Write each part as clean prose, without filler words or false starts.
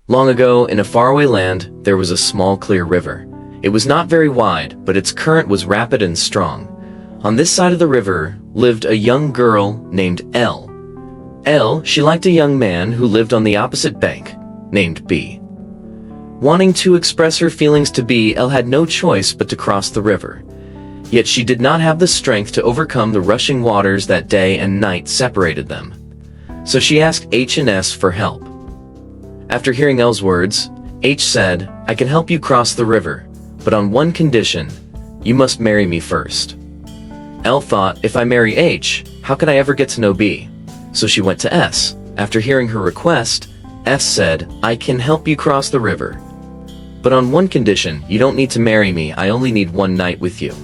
Long ago, in a faraway land, there was a small clear river. It was not very wide, but its current was rapid and strong. On this side of the river lived a young girl named Elle. She liked a young man who lived on the opposite bank, named B. Wanting to express her feelings to B, Elle had no choice but to cross the river. Yet she did not have the strength to overcome the rushing waters that day and night separated them. So she asked H and S for help. After hearing Elle's words, H said, "I can help you cross the river, but on one condition: you must marry me first." Elle thought, if I marry H, how could I ever get to know B? So she went to S. After hearing her request, S said, "I can help you cross the river, but on one condition: you don't need to marry me, I only need one night with you."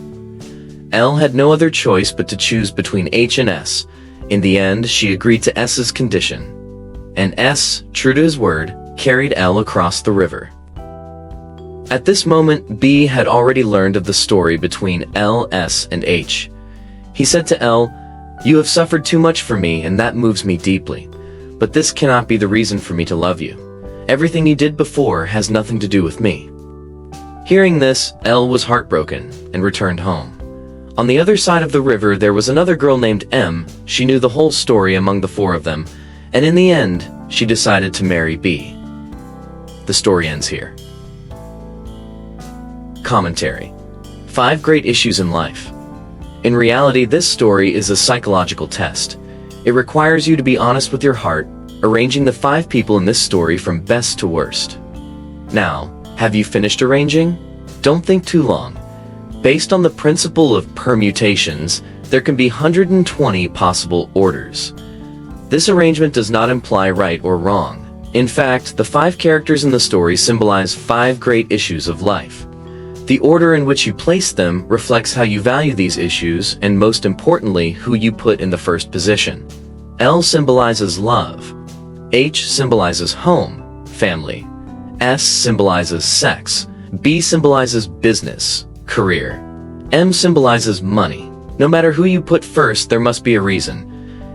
Elle had no other choice but to choose between H and S. In the end, she agreed to S's condition. And S, true to his word, carried Elle across the river. At this moment, B had already learned of the story between L, S, and H. He said to Elle, "You have suffered too much for me, and that moves me deeply. But this cannot be the reason for me to love you. Everything you did before has nothing to do with me." Hearing this, Elle was heartbroken and returned home. On the other side of the river, there was another girl named M. She knew the whole story among the four of them, and in the end, she decided to marry B. The story ends here. Commentary: 5 great issues in life. In reality, this story is a psychological test. It requires you to be honest with your heart, arranging the 5 people in this story from best to worst. Now, have you finished arranging? Don't think too long. Based on the principle of permutations, there can be 120 possible orders. This arrangement does not imply right or wrong. In fact, the 5 characters in the story symbolize 5 great issues of life. The order in which you place them reflects how you value these issues and, most importantly, who you put in the first position. L symbolizes love. H symbolizes home, family. S symbolizes sex. B symbolizes business, career. M symbolizes money. No matter who you put first, there must be a reason.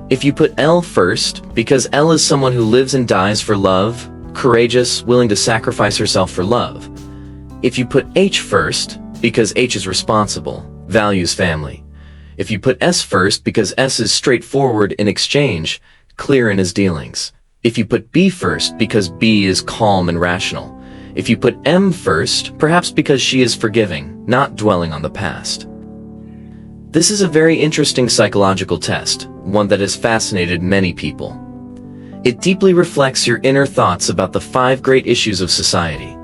If you put L first, because L is someone who lives and dies for love, courageous, willing to sacrifice herself for love. If you put H first, because H is responsible, values family. If you put S first, because S is straightforward in exchange, clear in his dealings. If you put B first, because B is calm and rational. If you put M first, perhaps because she is forgiving, not dwelling on the past. This is a very interesting psychological test, one that has fascinated many people. It deeply reflects your inner thoughts about the 5 great issues of society.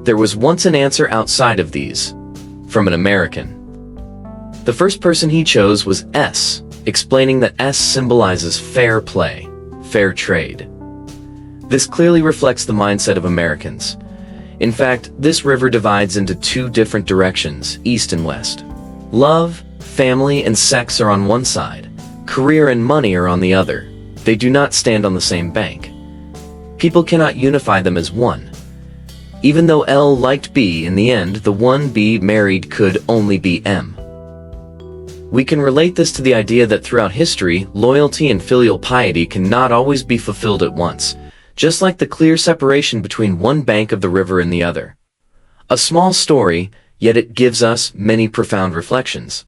There was once an answer outside of these, from an American. The first person he chose was S, explaining that S symbolizes fair play, fair trade. This clearly reflects the mindset of Americans. In fact, this river divides into 2 different directions, east and west. Love, family, and sex are on one side. Career and money are on the other. They do not stand on the same bank. People cannot unify them as one. Even though L liked B, in the end, the one B married could only be M. We can relate this to the idea that throughout history, loyalty and filial piety cannot always be fulfilled at once, just like the clear separation between one bank of the river and the other. A small story, yet it gives us many profound reflections.